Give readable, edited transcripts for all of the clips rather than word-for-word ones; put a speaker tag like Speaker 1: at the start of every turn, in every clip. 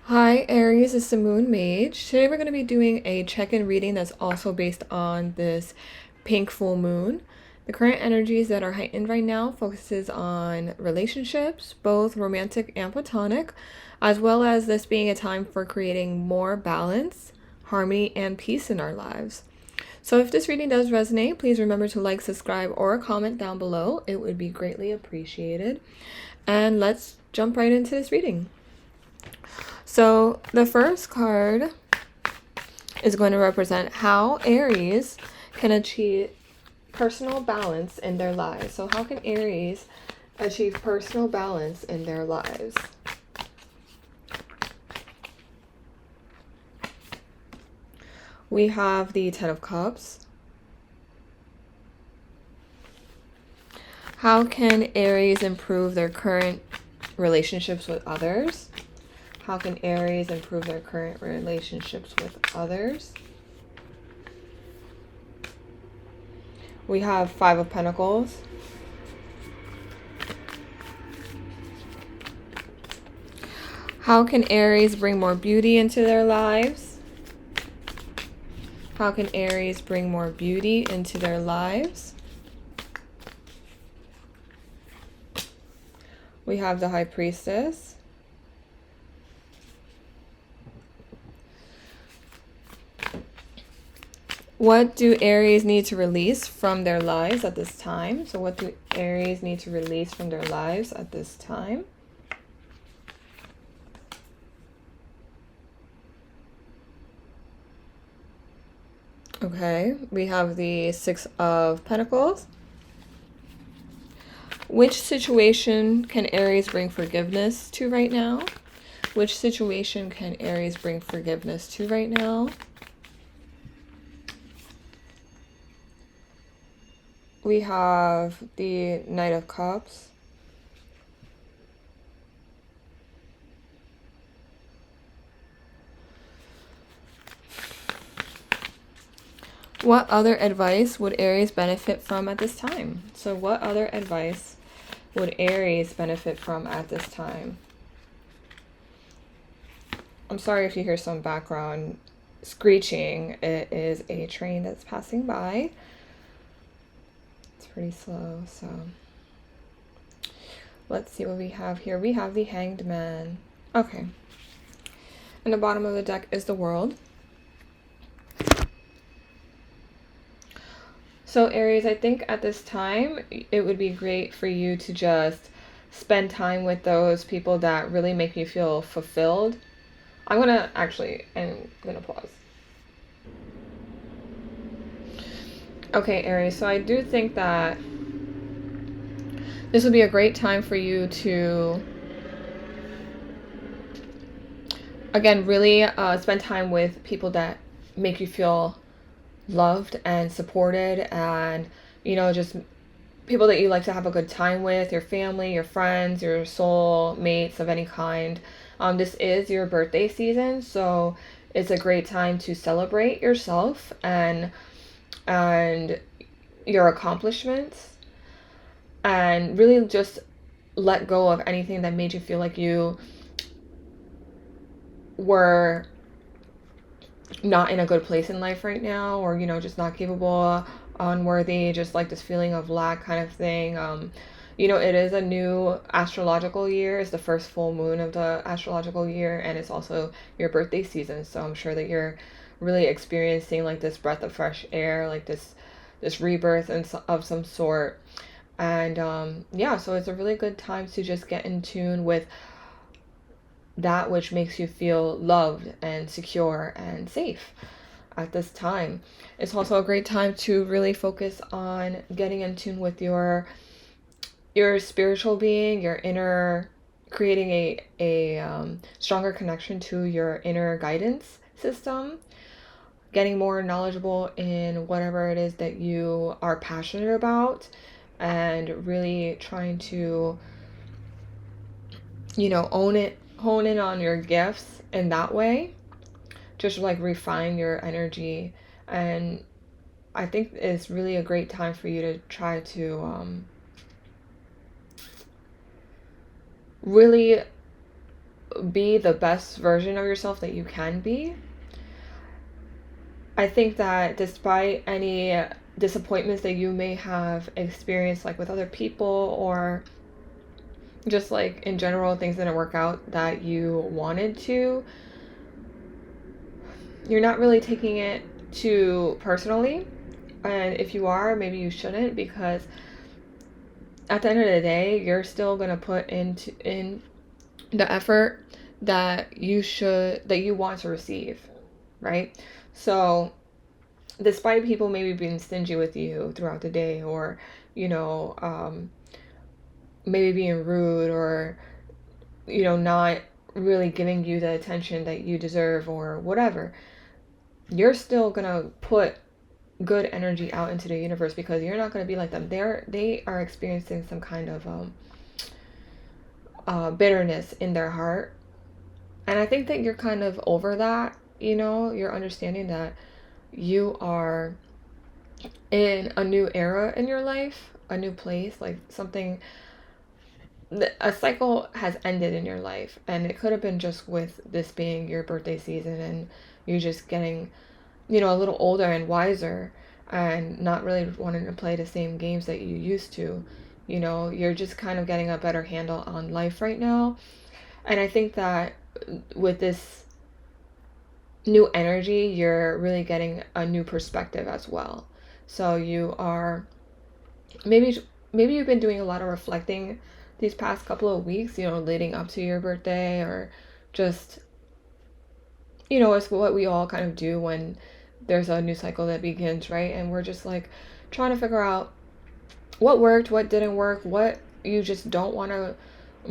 Speaker 1: Hi Aries, it's the Moon Mage. Today we're going to be doing a check-in reading that's also based on this pink full moon. The current energies that are heightened right now focuses on relationships, both romantic and platonic, as well as this being a time for creating more balance, harmony, and peace in our lives. So if this reading does resonate, please remember to like, subscribe, or comment down below. It would be greatly appreciated. And let's jump right into this reading. So the first card is going to represent how Aries can achieve personal balance in their lives. So how can Aries achieve personal balance in their lives? We have the Ten of Cups. How can Aries improve their current relationships with others? How can Aries improve their current relationships with others? We have Five of Pentacles. How can Aries bring more beauty into their lives? How can Aries bring more beauty into their lives? We have the High Priestess. What do Aries need to release from their lives at this time? So what do Aries need to release from their lives at this time? Okay, we have the Six of Pentacles. Which situation can Aries bring forgiveness to right now? Which situation can Aries bring forgiveness to right now? We have the Knight of Cups. What other advice would Aries benefit from at this time? So what other advice would Aries benefit from at this time? I'm sorry if you hear some background screeching. It is a train that's passing by. It's pretty slow, so let's see what we have here. We have the Hanged Man. Okay. And the bottom of the deck is the World. So Aries, I think at this time, it would be great for you to just spend time with those people that really make you feel fulfilled. I'm gonna pause. Okay, Aries, so I do think that this would be a great time for you to, again, really spend time with people that make you feel loved and supported, and, you know, just people that you like to have a good time with, your family, your friends, your soul mates of any kind. This is your birthday season, so it's a great time to celebrate yourself and your accomplishments, and really just let go of anything that made you feel like you were not in a good place in life right now, or, you know, just not capable, unworthy, just like this feeling of lack kind of thing. You know, it is a new astrological year. It's the first full moon of the astrological year, and it's also your birthday season, so I'm sure that you're really experiencing like this breath of fresh air, like this rebirth and of some sort. And yeah, so it's a really good time to just get in tune with that which makes you feel loved and secure and safe at this time. It's also a great time to really focus on getting in tune with your spiritual being, your inner, creating a stronger connection to your inner guidance system, getting more knowledgeable in whatever it is that you are passionate about, and really trying to, you know, hone in on your gifts in that way. Just like refine your energy. And I think it's really a great time for you to try to really be the best version of yourself that you can be. I think that despite any disappointments that you may have experienced, like with other people, or just like in general, things didn't work out that you wanted to, you're not really taking it too personally. And if you are, maybe you shouldn't, because at the end of the day, you're still going to put in the effort that you want to receive, right? So despite people maybe being stingy with you throughout the day, or maybe being rude, or not really giving you the attention that you deserve or whatever, you're still gonna put good energy out into the universe, because you're not going to be like them. They are experiencing some kind of bitterness in their heart, and I think that you're kind of over that. You're understanding that you are in a new era in your life, a new place, like something, a cycle has ended in your life, and it could have been just with this being your birthday season, and you just getting a little older and wiser, and not really wanting to play the same games that you used to. You're just kind of getting a better handle on life right now. And I think that with this new energy, you're really getting a new perspective as well. So you are, maybe you've been doing a lot of reflecting these past couple of weeks, leading up to your birthday, or just, it's what we all kind of do when there's a new cycle that begins, right? And we're just like trying to figure out what worked, what didn't work, what you just don't want to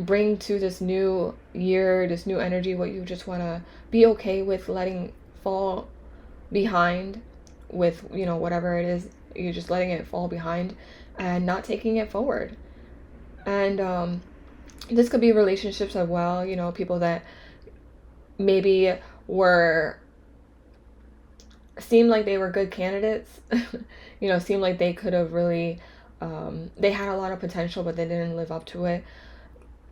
Speaker 1: bring to this new year, this new energy, what you just want to be okay with letting fall behind, with whatever it is, you're just letting it fall behind and not taking it forward. And this could be relationships as well, people that maybe seemed like they were good candidates, seemed like they could have really, they had a lot of potential, but they didn't live up to it.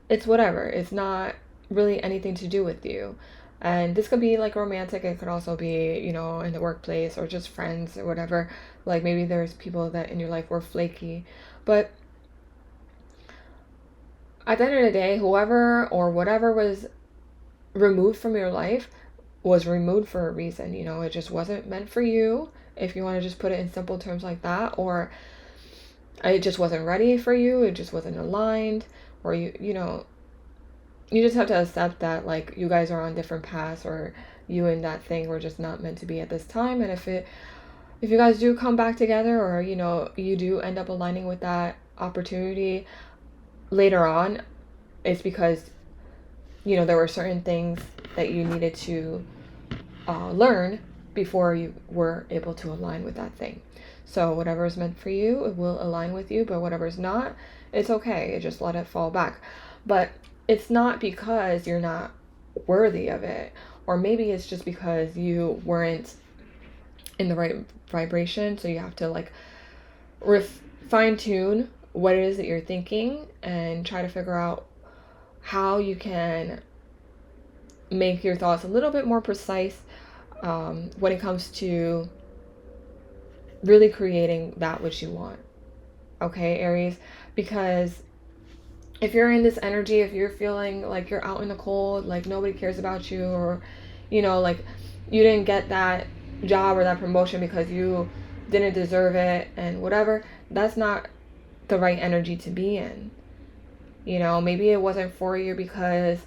Speaker 1: It's whatever. It's not really anything to do with you. And this could be like romantic. It could also be, in the workplace, or just friends or whatever. Like maybe there's people that in your life were flaky. But at the end of the day, whoever or whatever was removed from your life was removed for a reason. It just wasn't meant for you, if you want to just put it in simple terms like that, or it just wasn't ready for you, it just wasn't aligned, or you just have to accept that, like, you guys are on different paths, or you and that thing were just not meant to be at this time. And if you guys do come back together, or you do end up aligning with that opportunity later on, it's because there were certain things that you needed to learn before you were able to align with that thing. So whatever is meant for you, it will align with you, but whatever is not, it's okay. Just let it fall back. But it's not because you're not worthy of it, or maybe it's just because you weren't in the right vibration. So you have to like fine tune what it is that you're thinking, and try to figure out how you can make your thoughts a little bit more precise when it comes to really creating that which you want. Okay, Aries? Because if you're in this energy, if you're feeling like you're out in the cold, like nobody cares about you, or like you didn't get that job or that promotion because you didn't deserve it and whatever, that's not the right energy to be in. Maybe it wasn't for you because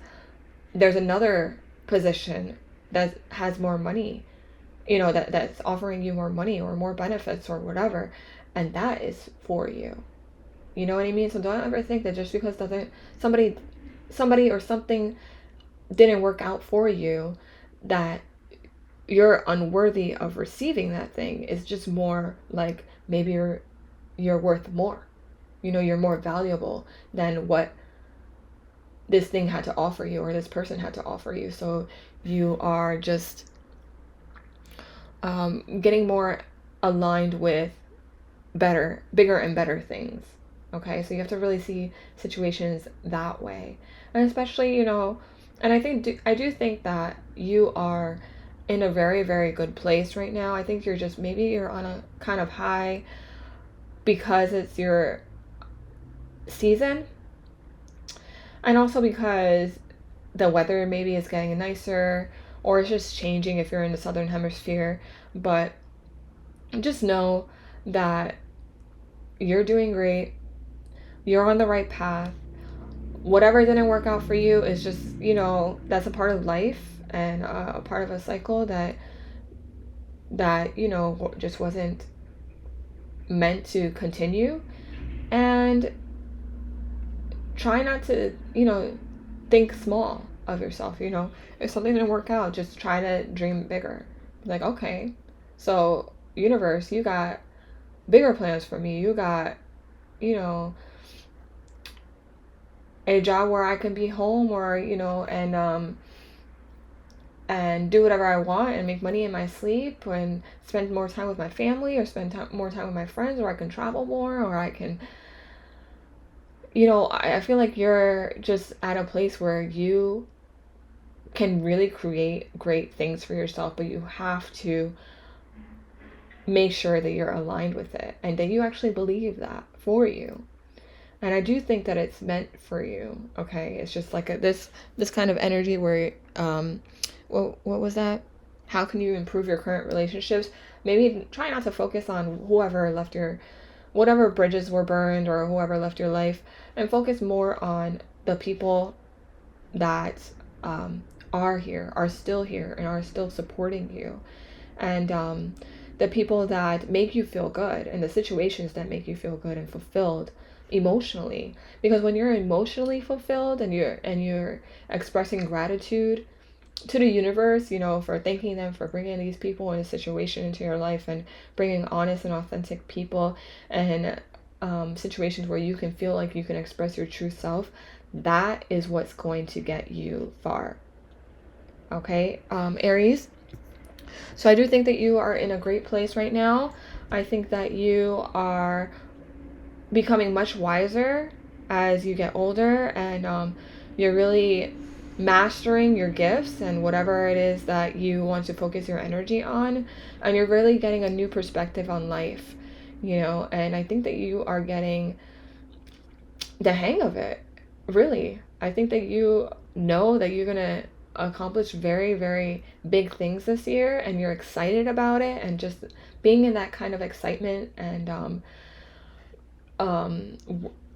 Speaker 1: there's another position that has more money, that's offering you more money or more benefits or whatever, and that is for you. You know what I mean? So don't ever think that just because somebody or something didn't work out for you, that you're unworthy of receiving that thing. It's just more like maybe you're worth more. You're more valuable than what this thing had to offer you, or this person had to offer you. So you are just getting more aligned with bigger and better things. Okay, so you have to really see situations that way. And especially, And I do think that you are in a very, very good place right now. I think you're just, maybe you're on a kind of high because it's your season, and also because the weather maybe is getting nicer, or it's just changing if you're in the southern hemisphere. But just know that you're doing great. You're on the right path. Whatever didn't work out for you is just, that's a part of life, and a part of a cycle that just wasn't meant to continue. And try not to, think small of yourself. If something didn't work out, just try to dream bigger. Like, okay, so universe, you got bigger plans for me. You got, a job where I can be home, or and do whatever I want and make money in my sleep, and spend more time with my family, or spend more time with my friends, or I can travel more, or I can, I feel like you're just at a place where you can really create great things for yourself, but you have to make sure that you're aligned with it and that you actually believe that for you. And I do think that it's meant for you. Okay, it's just like this kind of energy where what was that? How can you improve your current relationships? Maybe try not to focus on whatever bridges were burned, or whoever left your life, and focus more on the people that are still here and are still supporting you, and the people that make you feel good, and the situations that make you feel good and fulfilled emotionally. Because when you're emotionally fulfilled, and you're expressing gratitude to the universe, for thanking them for bringing these people and a situation into your life, and bringing honest and authentic people, and situations where you can feel like you can express your true self, that is what's going to get you far. Okay, Aries. So I do think that you are in a great place right now. I think that you are becoming much wiser as you get older, and you're really mastering your gifts and whatever it is that you want to focus your energy on, and you're really getting a new perspective on life, and I think that you are getting the hang of it. Really, I think that you know that you're gonna accomplish very, very big things this year, and you're excited about it, and just being in that kind of excitement, and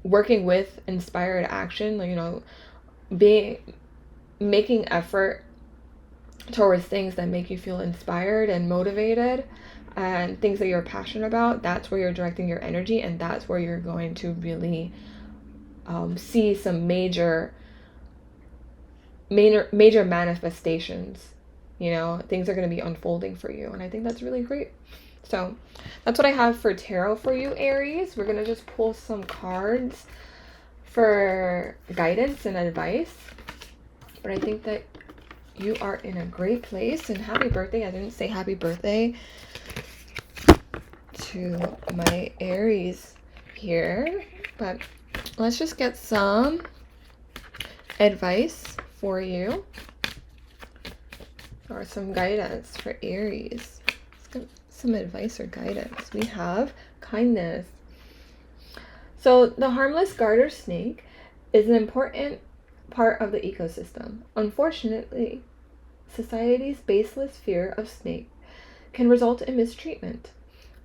Speaker 1: working with inspired action, making effort towards things that make you feel inspired and motivated, and things that you're passionate about. That's where you're directing your energy, and that's where you're going to really see some major manifestations. Things are going to be unfolding for you, and I think that's really great. So that's what I have for tarot for you, Aries. We're going to just pull some cards for guidance and advice, but I think that you are in a great place. And happy birthday. I didn't say happy birthday to my Aries here, but let's just get some advice for you, or some guidance for Aries. Let's get some advice or guidance. We have kindness. So the harmless garter snake is an important part of the ecosystem. Unfortunately, society's baseless fear of snake can result in mistreatment.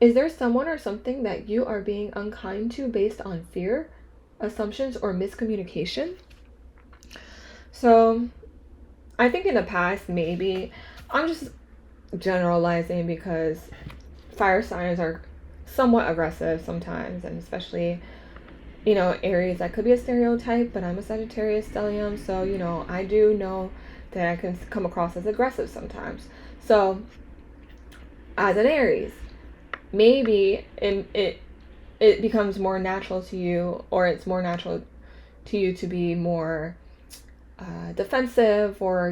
Speaker 1: Is there someone or something that you are being unkind to based on fear, assumptions, or miscommunication? So I think in the past, maybe, I'm just generalizing because fire signs are somewhat aggressive sometimes, and especially, Aries, that could be a stereotype, but I'm a Sagittarius stellium, so, I do know that I can come across as aggressive sometimes. So, as an Aries, maybe it becomes more natural to you, or it's more natural to you to be more defensive, or,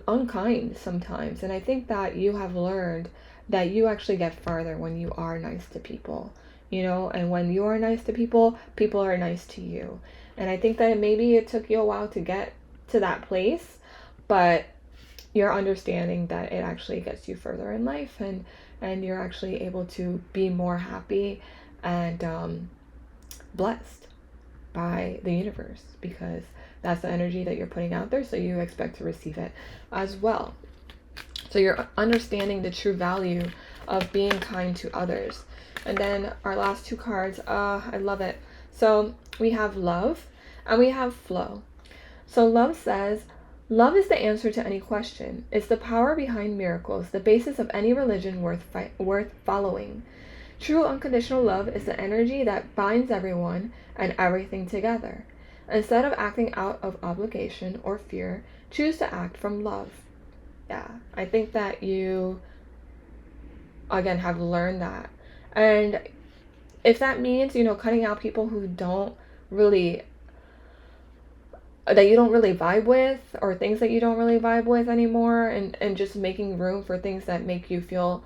Speaker 1: unkind sometimes. And I think that you have learned that you actually get farther when you are nice to people, and when you are nice to people, people are nice to you. And I think that maybe it took you a while to get to that place, but you're understanding that it actually gets you further in life, and you're actually able to be more happy and blessed by the universe, because that's the energy that you're putting out there, so you expect to receive it as well. So you're understanding the true value of being kind to others. And then our last two cards, I love it. So we have love and we have flow. So love says, love is the answer to any question. It's the power behind miracles, the basis of any religion worth following. True unconditional love is the energy that binds everyone and everything together. Instead of acting out of obligation or fear, choose to act from love. Yeah, I think that you, again, have learned that. And if that means, cutting out people who don't really, that you don't really vibe with, or things that you don't really vibe with anymore, and just making room for things that make you feel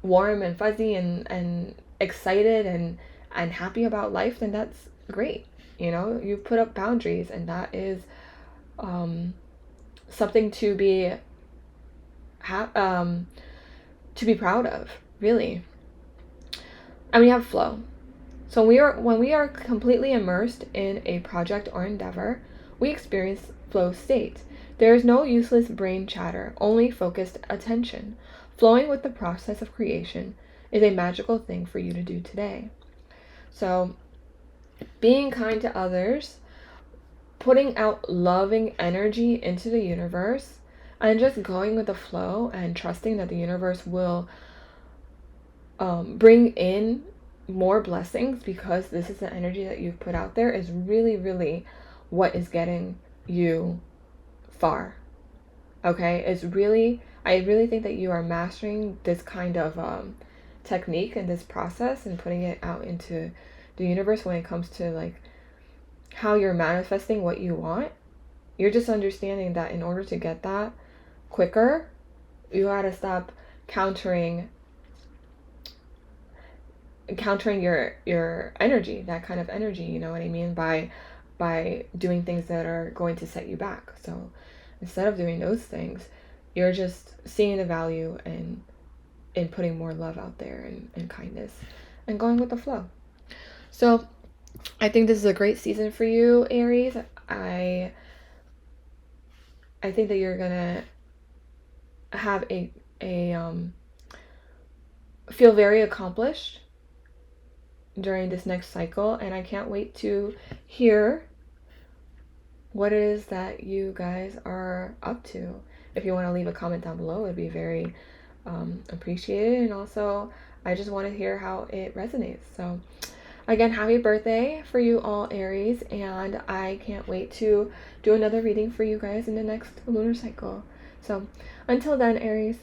Speaker 1: warm and fuzzy and excited and happy about life, then that's great. You've put up boundaries, and that is something to be proud of, really. And we have flow. So when we are completely immersed in a project or endeavor, we experience flow state. There is no useless brain chatter, only focused attention. Flowing with the process of creation is a magical thing for you to do today. So being kind to others, putting out loving energy into the universe, and just going with the flow and trusting that the universe will bring in more blessings, because this is the energy that you've put out there, is really, really what is getting you far. Okay, I really think that you are mastering this kind of technique and this process and putting it out into the universe when it comes to like how you're manifesting what you want. You're just understanding that in order to get that quicker, you gotta stop countering your energy, that kind of energy, you know what I mean, by doing things that are going to set you back. So instead of doing those things, you're just seeing the value in putting more love out there and kindness and going with the flow. So I think this is a great season for you, Aries. I think that you're gonna have a feel very accomplished during this next cycle, and I can't wait to hear what it is that you guys are up to. If you want to leave a comment down below, it'd be very appreciated. And also, I just want to hear how it resonates. So again, happy birthday for you all, Aries, and I can't wait to do another reading for you guys in the next lunar cycle. So until then, Aries,